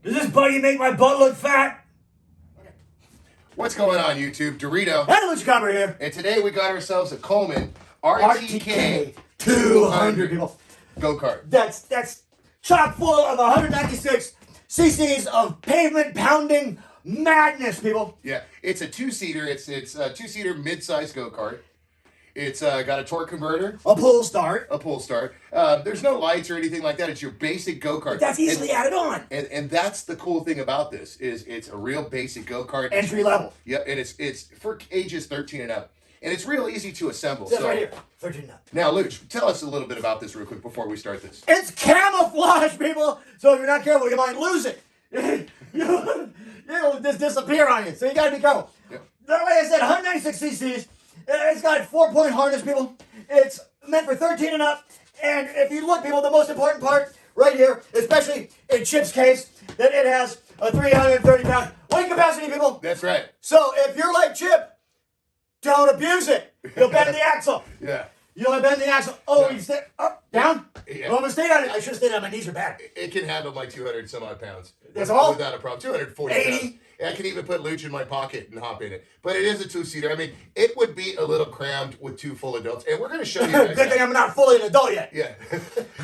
Does this buggy make my butt look fat? What's going on, YouTube? Dorito. Untitled Chapter here. And today we got ourselves a Coleman Rtk200 people. go-kart. That's chock full of 196 cc's of pavement pounding madness, people. Yeah, it's a two-seater. It's a two-seater mid-size go-kart. It's got a torque converter. A pull start. A pull start. There's no lights or anything like that. It's your basic go-kart. That's easily added on. And that's the cool thing about this is it's a real basic go-kart. Entry level. Yeah, and it's for ages 13 and up. And it's real easy to assemble. That's right here. 13 and up. Now, Luch, tell us a little bit about this real quick before we start this. It's camouflage, people. So if you're not careful, you might lose it. It'll just disappear on you. So you gotta be careful. Yep. Like I said, 196 cc's. It's got 4-point harness, people. It's meant for 13 and up. And if you look, people, the most important part right here, especially in Chip's case, that it has a 330-pound weight capacity, people. That's right. So if you're like Chip, don't abuse it. You'll bend the axle. Yeah. You don't bend the axle. Oh, Yeah. you stay up, down. Yeah. Oh, I'm gonna stay on it. I should have stayed on. My knees are bad. It can handle like 200 some odd pounds. That's all? Without a problem. 240 80. pounds. I can even put Luch in my pocket and hop in it. But it is a two-seater. I mean, it would be a little crammed with two full adults. And we're going to show you guys Good thing I'm not fully an adult yet. Yeah.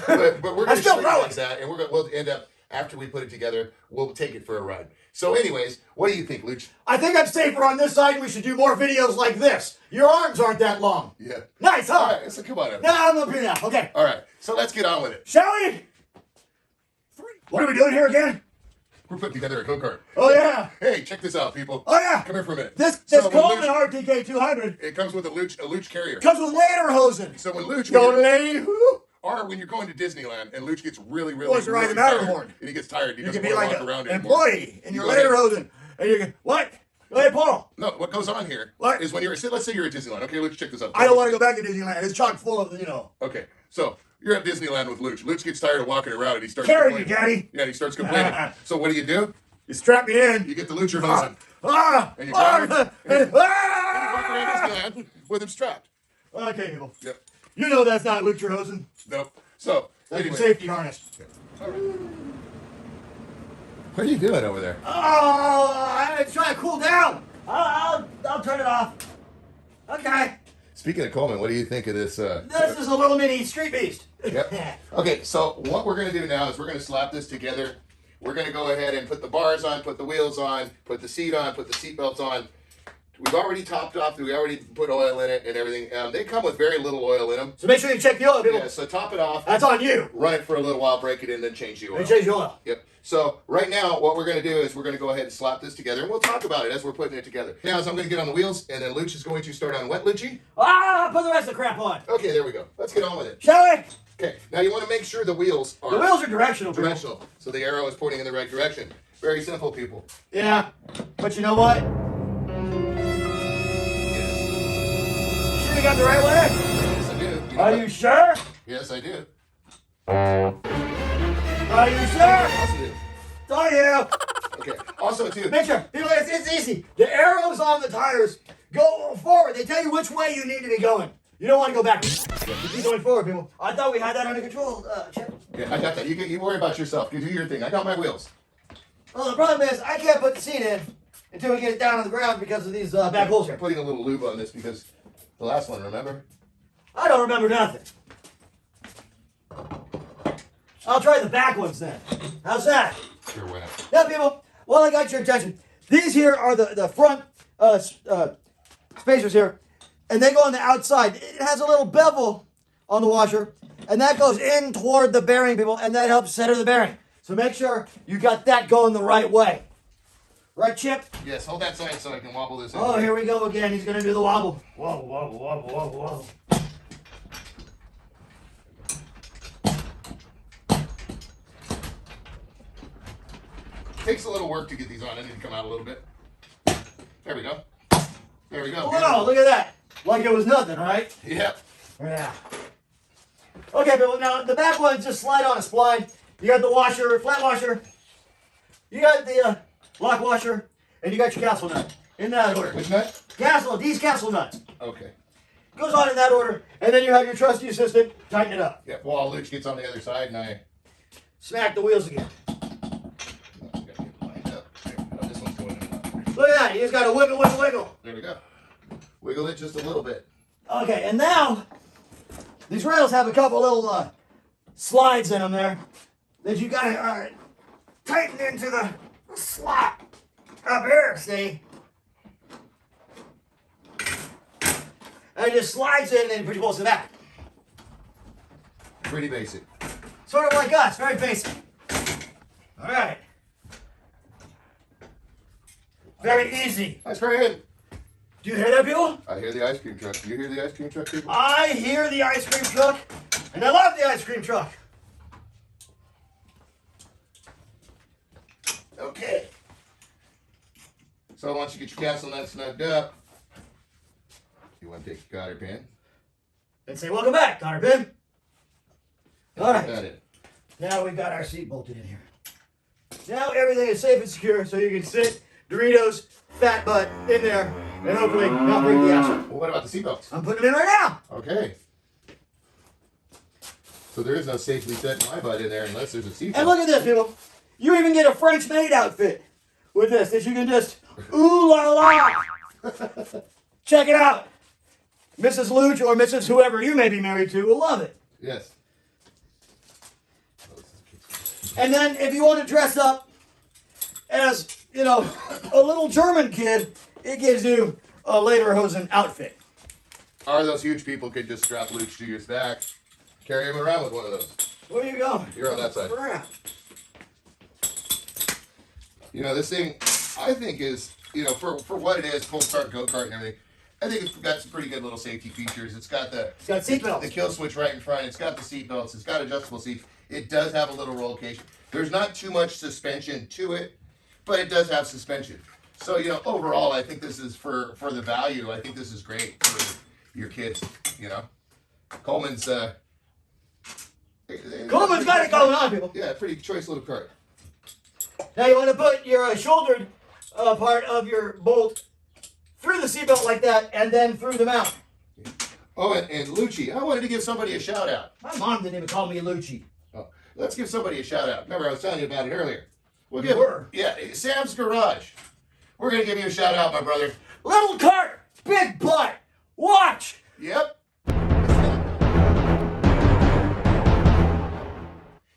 but we're going to show you growing. guys that. And we'll end up, after we put it together, we'll take it for a ride. So anyways, what do you think, Luch? I think I'm safer on this side. We should do more videos like this. Your arms aren't that long. Yeah. Nice, huh? All right, so come on up. No, I'm up here now. Okay. All right, so let's get on with it. Shall we? What are we doing here again? We're putting together a go-kart. Oh, yeah. Hey, check this out, people. Oh, yeah. Come here for a minute. This So when Coleman Luch- Rtk200 It comes with a Luch carrier. comes with lederhosen. So when Luch... Go, when you're- lady. Woo. Or when you're going to Disneyland and Luch gets really Wants to ride really the Matterhorn. tired, and he gets tired, he You doesn't can be want like to walk around an anymore. employee in You your go ahead. lederhosen. And you can, what? Go ahead, Paul. No, what goes on here What? is when you're, let's say you're at Disneyland. Okay, let's check this out. I don't want to go back to Disneyland. It's chock full of, Okay, so you're at Disneyland with Luch. Luch gets tired of walking around and he starts carry you, complaining. Daddy. Yeah, he starts complaining. So what do? You strap me in. You get the Lucher hosen. And you Ah! grab him, and you walk around Disneyland with him strapped. Okay, people. Yep. You know that's not Lucher Hosen. Nope. So, That's anyway. your safety harness. All right. What are you doing over there? Oh, I'm trying to cool down. I'll turn it off. Okay. Speaking of Coleman, what do you think of this? This is a little mini street beast. Yep. Okay, so what we're going to do now is we're going to slap this together. We're going to go ahead and put the bars on, put the wheels on, put the seat on, put the seat belts on. We've already topped off. We already put oil in it and everything. They come with very little oil in them. So make sure you check the oil, people. Yeah, so top it off. That's on you. Run it for a little while, break it in, then change the oil. Change the oil. Yep. So right now, what we're going to do is we're going to go ahead and slap this together, and we'll talk about it as we're putting it together. Now, so I'm going to get on the wheels, and then Luch is going to start on wet, Luchy. Put the rest of the crap on. Okay, there we go. Let's get on with it. Shall we? Okay, now you want to make sure the wheels are... The wheels are directional, people. directional, so the arrow is pointing in the right direction. Very simple, people. Yeah, but you know what? Yes. Should have got the right way. Yes, I do. know Are what? you sure? Yes, I do. Are you sure? Also do. Are you? Okay. Also, too. Make sure. People, it's easy. The arrows on the tires go forward. They tell you which way you need to be going. You don't want to go backwards. You keep going forward, people. I thought we had that under control, Chip. Yeah, I got that. You worry about yourself. You do your thing. I got my wheels. Well, the problem is I can't put the seat in until we get it down on the ground because of these back holes I'm here. putting a little lube on this because the last one, remember? I don't remember nothing. I'll try the back ones then. How's that? Sure, why not? Yeah, people. Well, I got your attention. These here are the front spacers here, and they go on the outside. It has a little bevel on the washer, and that goes in toward the bearing, people, and that helps center the bearing. So make sure you got that going the right way. Right, Chip? Yes, hold that side so I can wobble this in. Oh, here we go again. He's going to do the wobble. Wobble, wobble, wobble, wobble, wobble. Takes a little work to get these on. I need to come out a little bit. There we go. There we go. Wow, look at that. Like it was nothing, right? Yep. Yeah. Okay, but now the back ones just slide on a spline. You got the washer, flat washer. You got the lock washer, and you got your castle nut. In that order. Which nut? These castle nuts. Okay. Goes on in that order, and then you have your trusty assistant tighten it up. Yeah. Well, Luch gets on the other side, and I. Smack the wheels again. Okay. that. You just got to wiggle, wiggle, wiggle. There we go. Wiggle it just a little bit. Okay, and now these rails have a couple little slides in them there that you got to tighten into the slot up here, see? And it just slides in and then push pulls to that. Pretty basic. Sort of like us, very basic. All right. Very easy. That's very good. Do you hear that, people? I hear the ice cream truck. Do you hear the ice cream truck, people? I hear the ice cream truck, and I love the ice cream truck. Okay. So once you get your castle nut snugged up, you want to take your cotter pin. And say, welcome back, Connor Pin. All right. Got it. Now we've got our seat bolted in here. Now everything is safe and secure, so you can sit Doritos, fat butt in there, and hopefully not break the axle. Well, what about the seatbelts? I'm putting them in right now. Okay. So there is no safely set my butt in there unless there's a seatbelt. And look at this, people. You even get a French maid outfit with this that you can just ooh la la. Check it out. Mrs. Luch or Mrs. whoever you may be married to will love it. Yes. And then if you want to dress up as, you know, a little German kid, it gives you a lederhosen outfit. Or those huge people could just strap Luch to your back, carry him around with one of those. Where are you going? You're on that side. Around. You know, this thing, I think is, you know, for what it is, full kart, go-kart and everything, I think it's got some pretty good little safety features. It's got the seatbelts. kill switch right in front. It's got the seat belts. It's got adjustable seats. It does have a little roll cage. There's not too much suspension to it, but it does have suspension. So, you know, overall, I think this is for the value. I think this is great for your kids, you know. Coleman's got it going on, people. Yeah, pretty choice little cart. Now you want to put your shouldered part of your bolt through the seatbelt like that, and then through the mount. Oh, and Lucci, I wanted to give somebody a shout out. My mom didn't even call me Lucci. Oh, let's give somebody a shout out. Remember, I was telling you about it earlier. Yeah, Sam's Garage. We're gonna give you a shout out, my brother. Little cart, big butt. Watch. Yep.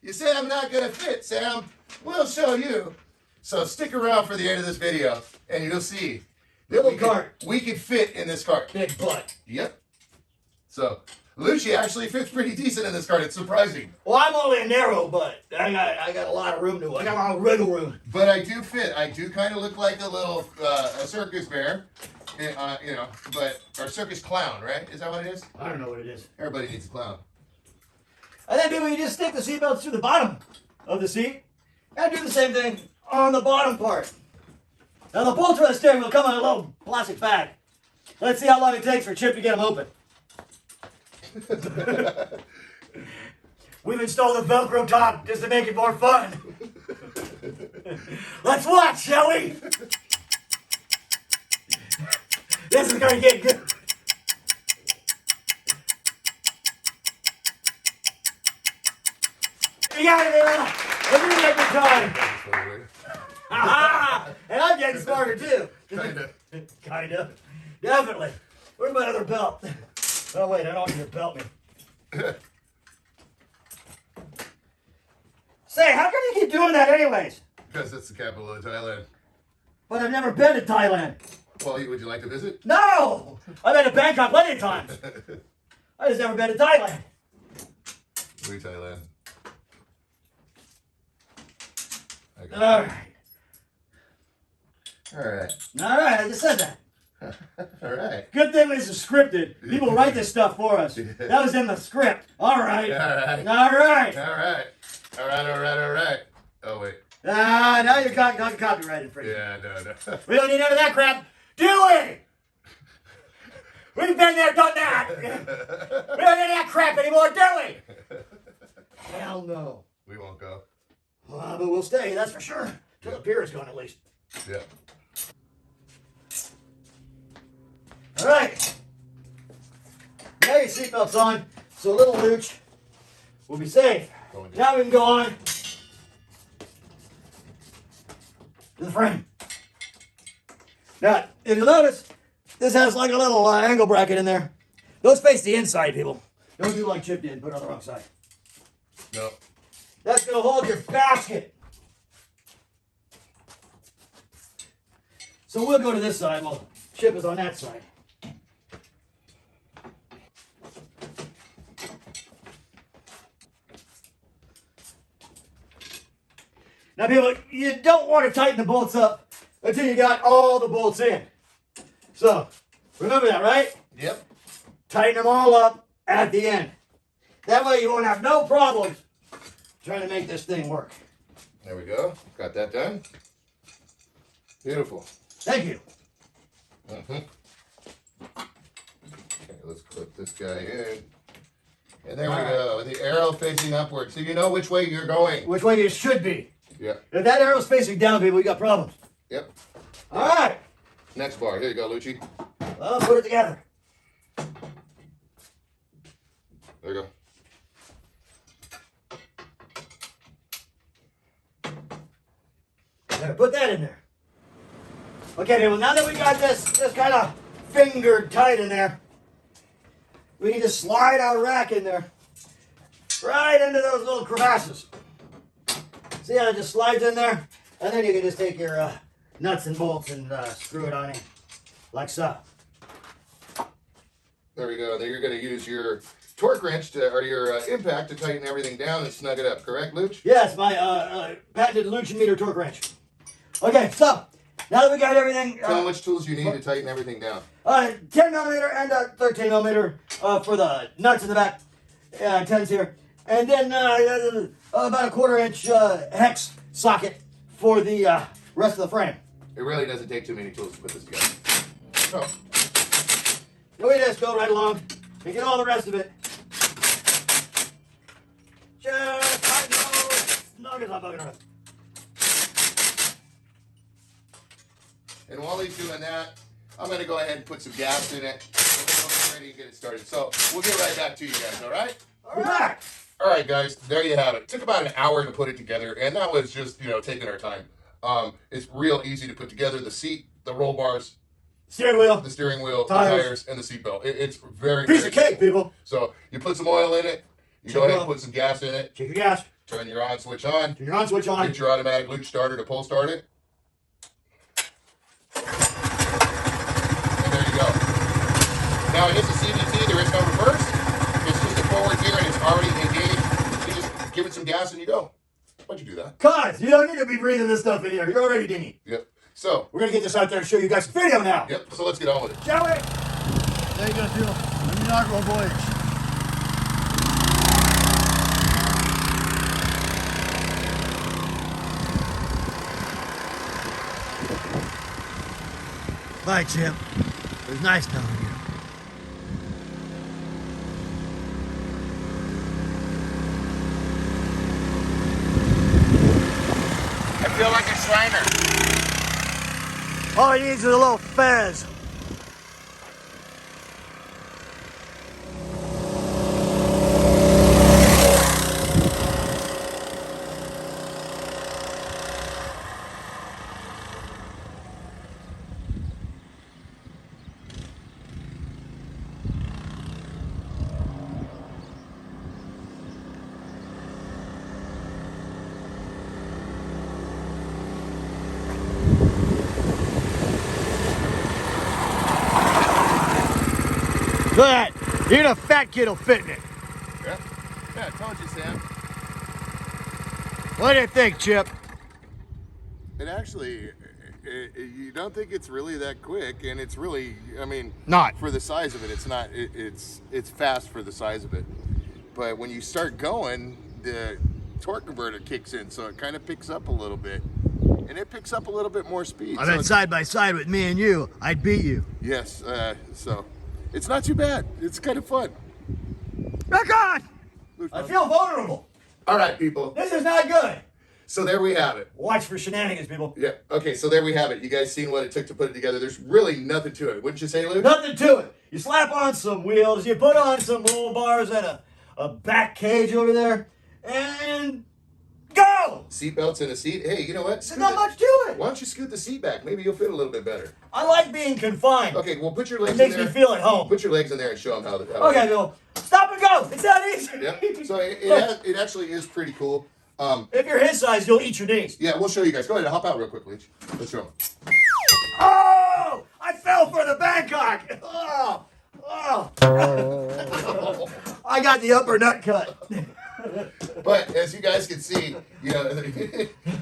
You say I'm not gonna fit, Sam. We'll show you. So stick around for the end of this video, and you'll see. Little cart. We can fit in this cart. Big butt. Yep. So, Lucci actually fits pretty decent in this cart. It's surprising. Well, I'm only a narrow butt. I got a lot of room to. I got a lot of wiggle room. But I do fit. I do kind of look like a little a circus bear, you know, or circus clown, right? Is that what it is? I don't know what it is. Everybody needs a clown. And then people, you just stick the seatbelts through the bottom of the seat, and do the same thing on the bottom part. Now the bolts for the steering wheel come in a little plastic bag. Let's see how long it takes for Chip to get them open. We've installed a Velcro top just to make it more fun. Let's watch, shall we? This is going to get good. You got it, man. We're doing it every time. And I'm getting smarter too. Kinda. Definitely. Where's my other belt? Oh wait, I don't want you to belt me. Say, how come you keep doing that anyways? Because it's the capital of Thailand. But I've never been to Thailand. Well, would you like to visit? No! I've been to Bangkok plenty of times. I just never been to Thailand. Thailand. Alright. Alright. Alright, I just said that. Alright. Good thing this is scripted. People write this stuff for us. That was in the script. Alright. Alright. Alright. Alright. Alright. Oh, wait. Now you're copyright infringement. Yeah, no. We don't need none of that crap. Do we? We've been there, done that. We don't need that crap anymore, do we? Hell no. We won't go. But we'll stay, that's for sure. Till the pier is gone, at least. Yeah. All right. Now your seatbelt's on, so little Luch will be safe. Now we can go on to the frame. Now, if you notice, this has like a little angle bracket in there. Those face the inside, people. Don't do like Chip did, put it on the wrong side. No. That's going to hold your basket. So we'll go to this side while Chip is on that side. Now, people, you don't want to tighten the bolts up until you got all the bolts in. So, remember that, right? Yep. Tighten them all up at the end. That way you won't have no problems trying to make this thing work. There we go. Got that done. Beautiful. Thank you. Okay, let's clip this guy in. And there we go. The arrow facing upward. So you know which way you're going. Which way you should be. Yeah. If that arrow's facing down, people, we got problems. Yep. All right. Next bar. Here you go, Lucci. Well, put it together. There you go. There, put that in there. Okay, people, now that we got this kind of fingered tight in there, we need to slide our rack in there. Right into those little crevasses. See how it just slides in there? And then you can just take your nuts and bolts and screw it on in. Like so. There we go. Then you're going to use your torque wrench or your impact to tighten everything down and snug it up. Correct, Luch? Yes, my patented Lucian meter torque wrench. Okay, so now that we got everything... Tell them which tools you need to tighten everything down. 10 millimeter and 13 millimeter for the nuts in the back. 10s here. And then about a 1/4 inch hex socket for the rest of the frame. It really doesn't take too many tools to put this together. So, We just go right along and get all the rest of it. Just tighten those nuggets up bugging around. and while he's doing that, I'm going to go ahead and put some gas in it. We'll get ready and get it started. So we'll get right back to you guys, all right? All right. All right, guys, there you have it. Took about an hour to put it together, and that was just, taking our time. It's real easy to put together. The seat, the roll bars, Steering wheel. the steering wheel, Tires. the tires, and the seat belt. It's very, Piece very of cake, simple. people. So you put some oil in it. You go ahead and put some gas in it. Check your gas. Turn your on switch on. Turn your on switch on. Get your automatic luge starter to pull start it. And there you go. Now it is a CVT. There is no reverse. It's just a forward gear and it's already engaged. You just give it some gas and you go. Why'd you do that? Cause you don't need to be breathing this stuff in here. You're already dingy. Yep. So. We're gonna get this out there and show you guys some video now. Yep. So let's get on with it. Shall we? There you go, Phil. An inaugural voyage. Bye, Chip. It was nice knowing you. I feel like a Shriner. All he needs is a little fez. Look at that. Even a fat kid will fit in it. Yeah. Yeah, I told you, Sam. What do you think, Chip? It actually, you don't think it's really that quick, and it's really, Not. for the size of it. It's not. It's fast for the size of it. But when you start going, the torque converter kicks in, so it kind of picks up a little bit, and it picks up a little bit more speed. I So bet side by side with me and you, I'd beat you. yes. So it's not too bad. It's kind of fun. Back on! I feel vulnerable. All right, people. This is not good. So there we have it. Watch for shenanigans, people. Yeah. Okay. So there we have it. You guys seen what it took to put it together? There's really nothing to it, wouldn't you say, Luke? Nothing to it. You slap on some wheels, you put on some roll bars and a back cage over there, and Go! Seatbelts in a seat. Hey, you know what? There's not much to it. Why don't you scoot the seat back? Maybe you'll fit a little bit better. I like being confined. Okay, well, put your It legs makes in me there. feel at home. Put your legs in there and show them how. Okay, Bill. Stop and go. It's that easy. Yeah. So it actually is pretty cool. If you're his size, you'll eat your knees. Yeah, we'll show you guys. Go ahead and hop out real quick, Leach. Let's show them. Oh! I fell for the Bangkok. Oh! Oh! I got the upper nut cut. But as you guys can see, you know,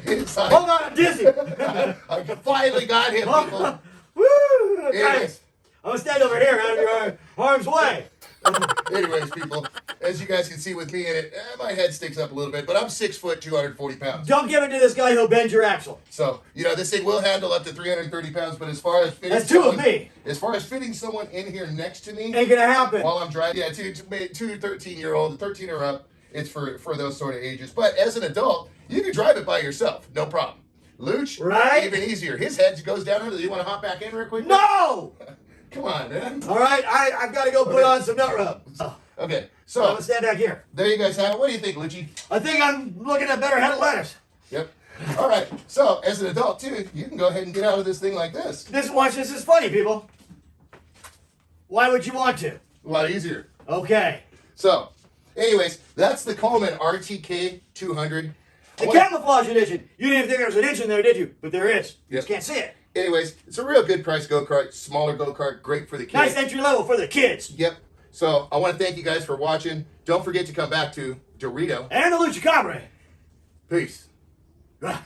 inside, Hold on, I'm dizzy. I finally got him, people. Woo! Anyways. Guys, I'm gonna stand over here out of your harm's way. Anyways, people, as you guys can see with me in it, my head sticks up a little bit, but I'm 6 foot, 240 pounds. Don't give it to this guy who'll bend your axle. So, you know, this thing will handle up to 330 pounds, but as far as fitting That's two of me. As far as fitting someone in here next to me Ain't gonna happen. while I'm driving, yeah, two 13-year-old, 13 or up, it's for those sort of ages. But as an adult, you can drive it by yourself, no problem. Luch, Right? even easier. His head goes down under. You want to hop back in real quick? No! Come on, man. All right, I've got to go put on some nut rub. Okay, I'm so gonna stand back here. there you guys have it. What do you think, Lucci? I think I'm looking at a better head of lettuce. Yep. All right. So as an adult too, you can go ahead and get out of this thing like this. Watch this is funny, people. Why would you want to? A lot easier. Okay. So, anyways, that's the Coleman Rtk200. The camouflage edition. You didn't even think there was an inch in there, did you? But there is. You just can't see it. Anyways, it's a real good price go-kart, smaller go-kart, great for the kids. Nice entry level for the kids. Yep. So I want to thank you guys for watching. Don't forget to come back to Dorito. And the Lucha Cabre. Peace. Rock.